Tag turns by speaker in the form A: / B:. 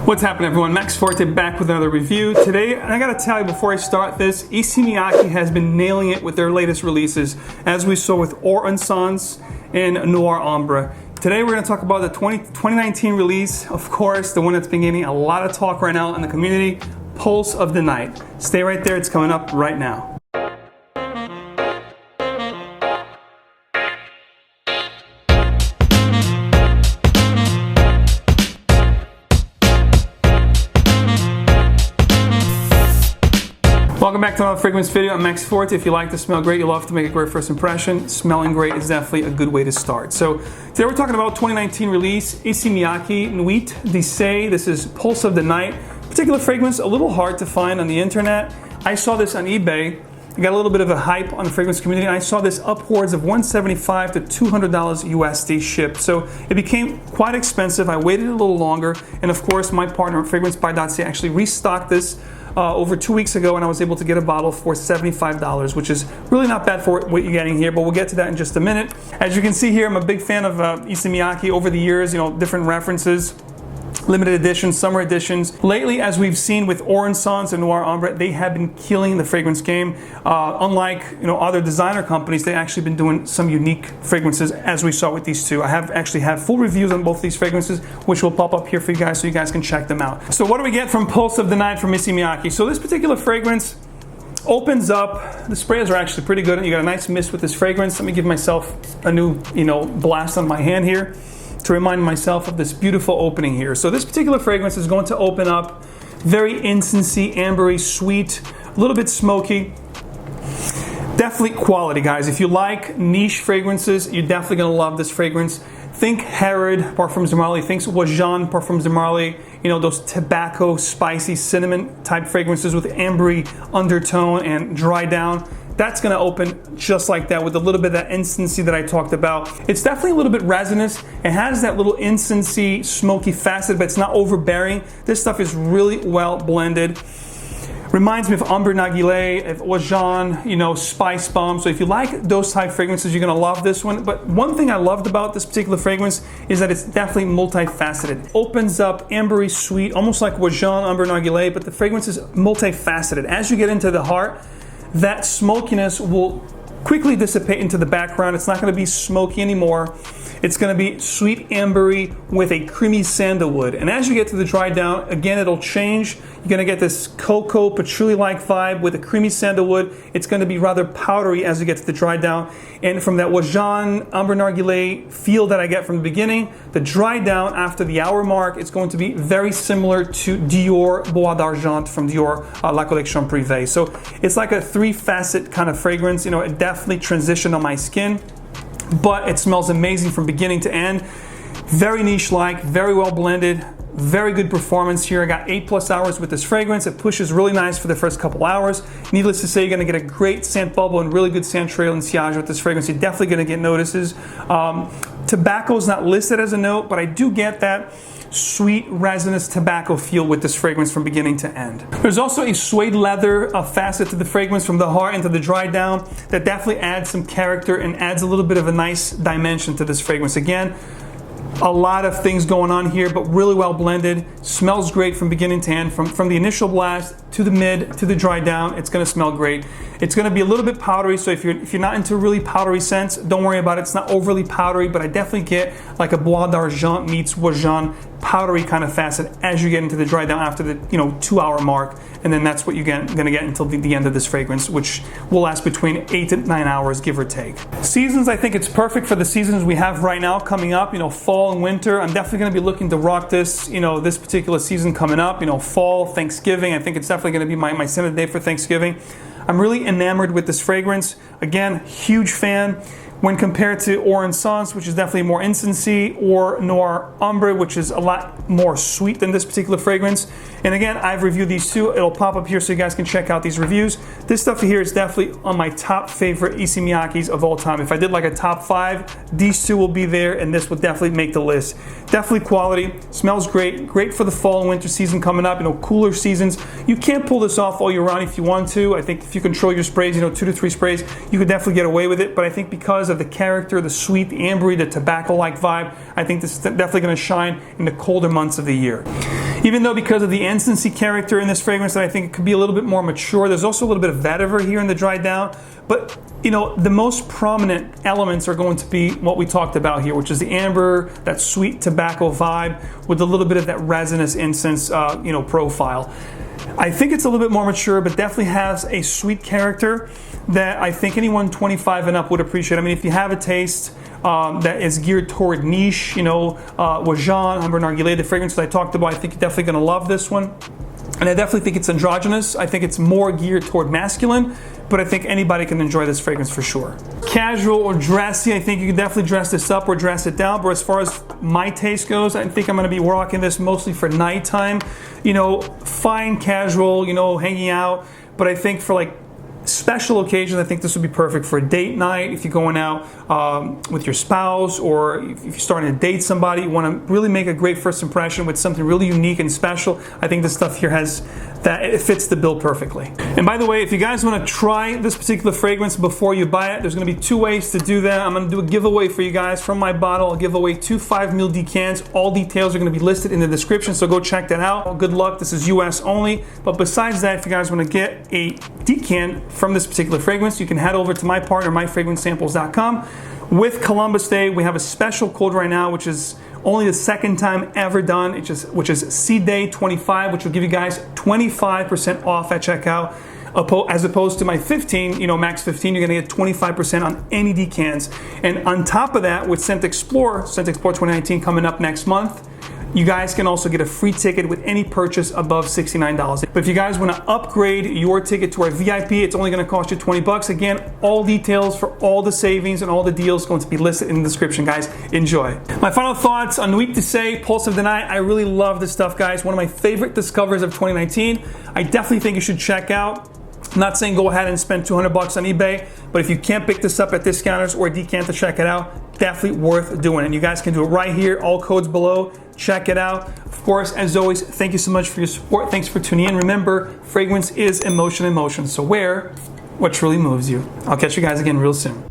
A: What's happening, everyone? Max Forti back with another review. Today, and I gotta tell you before I start this, Issa Miyake has been nailing it with their latest releases, as we saw with ENCENS and NOIR AMBRE. Today we're gonna talk about the 2019 release, of course, the one that's been getting a lot of talk right now in the community, Pulse of the Night. Stay right there, it's coming up right now. Welcome back to another fragrance video. I'm Max Forti. If you like to smell great, you love to make a great first impression, smelling great is definitely a good way to start. So today we're talking about 2019 release, ISSEY MIYAKE NUIT. This is Pulse of the Night. Particular fragrance, a little hard to find on the internet. I saw this on eBay. I got a little bit of a hype on the fragrance community, and I saw this upwards of $175 to $200 USD shipped. So it became quite expensive. I waited a little longer, and of course my partner at fragrancebuy.ca actually restocked this over 2 weeks ago, and I was able to get a bottle for $75, which is really not bad for what you're getting here, but we'll get to that in just a minute. As you can see here, I'm a big fan of Issa Miyake over the years, different references. Limited editions, summer editions. Lately, as we've seen with ENCENS and NOIR AMBRE, they have been killing the fragrance game. Unlike other designer companies, they actually been doing some unique fragrances, as we saw with these two. I have actually had full reviews on both these fragrances, which will pop up here for you guys so you guys can check them out. So what do we get from Pulse of the Night from Issa Miyake? So this particular fragrance opens up. The sprays are actually pretty good. You got a nice mist with this fragrance. Let me give myself a new blast on my hand here to remind myself of this beautiful opening here. So this particular fragrance is going to open up very incensey, ambery, sweet, a little bit smoky. Definitely quality, guys. If you like niche fragrances, you're definitely gonna love this fragrance. Think Herod Parfums de Marly, think Wajan Parfums de Marly, those tobacco, spicy, cinnamon type fragrances with ambery undertone and dry down. That's gonna open just like that with a little bit of that incensey that I talked about. It's definitely a little bit resinous. It has that little incensey, smoky facet, but it's not overbearing. This stuff is really well blended. Reminds me of Ambre Narguilé, of Wajan, Spice Bomb. So if you like those type fragrances, you're gonna love this one. But one thing I loved about this particular fragrance is that it's definitely multifaceted. Opens up ambery, sweet, almost like Wajan, Ambre Narguilé, but the fragrance is multifaceted. As you get into the heart, that smokiness will quickly dissipate into the background. It's not going to be smoky anymore. It's going to be sweet ambery with a creamy sandalwood. And as you get to the dry down, again, it'll change. You're going to get this cocoa, patchouli-like vibe with a creamy sandalwood. It's going to be rather powdery as you get to the dry down. And from that Wajan, Ambre Narguilé feel that I get from the beginning, the dry down after the hour mark, it's going to be very similar to Dior Bois d'Argent from Dior La Collection Privée. So it's like a three-facet kind of fragrance. It definitely transitioned on my skin, but it smells amazing from beginning to end. Very niche-like, very well blended, very good performance here. I got 8+ hours with this fragrance. It pushes really nice for the first couple hours. Needless to say, you're gonna get a great scent bubble and really good scent trail and sillage with this fragrance. You're definitely gonna get notices. Tobacco is not listed as a note, but I do get that sweet resinous tobacco feel with this fragrance from beginning to end. There's also a suede leather facet to the fragrance from the heart into the dry down that definitely adds some character and adds a little bit of a nice dimension to this fragrance. Again, a lot of things going on here, but really well blended. Smells great from beginning to end. From the initial blast to the mid to the dry down, it's gonna smell great. It's gonna be a little bit powdery, so if you're not into really powdery scents, don't worry about it. It's not overly powdery, but I definitely get like a Bois d'Argent meets Wajan powdery kind of facet as you get into the dry down after the 2-hour mark, and then that's what you're gonna get until the end of this fragrance, which will last between 8 to 9 hours, give or take. Seasons, I think it's perfect for the seasons we have right now coming up. Fall and winter. I'm definitely gonna be looking to rock this. This particular season coming up. Fall, Thanksgiving. I think it's definitely gonna be my scent of the day for Thanksgiving. I'm really enamored with this fragrance. Again, huge fan. When compared to ENCENS, which is definitely more incensey, or NOIR AMBRE, which is a lot more sweet than this particular fragrance. And again, I've reviewed these two. It'll pop up here so you guys can check out these reviews. This stuff here is definitely on my top favorite Issa Miyakes of all time. If I did like a top 5, these two will be there, and this would definitely make the list. Definitely quality, smells great, great for the fall and winter season coming up, cooler seasons. You can't pull this off all year round if you want to. I think if you control your sprays, 2 to 3 sprays, you could definitely get away with it. But I think because of the character, the sweet, the ambery, the tobacco-like vibe, I think this is definitely going to shine in the colder months of the year. Even though because of the incensey character in this fragrance that I think it could be a little bit more mature, there's also a little bit of vetiver here in the dry down. But you know, the most prominent elements are going to be what we talked about here, which is the amber, that sweet tobacco vibe with a little bit of that resinous incense profile. I think it's a little bit more mature, but definitely has a sweet character that I think anyone 25 and up would appreciate. I mean, if you have a taste that is geared toward niche, with Jean, Amber Narguilé, the fragrances I talked about, I think you're definitely going to love this one. And I definitely think it's androgynous. I think it's more geared toward masculine, but I think anybody can enjoy this fragrance for sure. Casual or dressy, I think you can definitely dress this up or dress it down, but as far as my taste goes, I think I'm gonna be rocking this mostly for nighttime. Fine casual, hanging out, but I think for like special occasions, I think this would be perfect for a date night. If you're going out with your spouse, or if you're starting to date somebody, you want to really make a great first impression with something really unique and special. I think this stuff here it fits the bill perfectly. And by the way, if you guys want to try this particular fragrance before you buy it, there's going to be 2 ways to do that. I'm going to do a giveaway for you guys from my bottle. I'll give away 2 5ml decants. All details are going to be listed in the description, so go check that out. Good luck. This is US only. But besides that, if you guys want to get a decant from this particular fragrance, you can head over to my partner, MYFRAGRANCESAMPLES.com. With Columbus Day, we have a special code right now, which is only the second time ever done, which is C Day 25, which will give you guys 25% off at checkout, as opposed to my 15, max 15, you're gonna get 25% on any decants. And on top of that, with Scent Explore 2019 coming up next month, you guys can also get a free ticket with any purchase above $69. But if you guys want to upgrade your ticket to our VIP, it's only going to cost you $20. Again, all details for all the savings and all the deals going to be listed in the description, guys. Enjoy. My final thoughts on Nuit d'Issey Pulse of the Night. I really love this stuff, guys. One of my favorite discoveries of 2019. I definitely think you should check out. I'm not saying go ahead and spend $200 on eBay, but if you can't pick this up at discounters or decant to check it out, definitely worth doing. And you guys can do it right here. All codes below. Check it out. Of course, as always, thank you so much for your support. Thanks for tuning in. Remember, fragrance is emotion in motion. So wear what truly moves you. I'll catch you guys again real soon.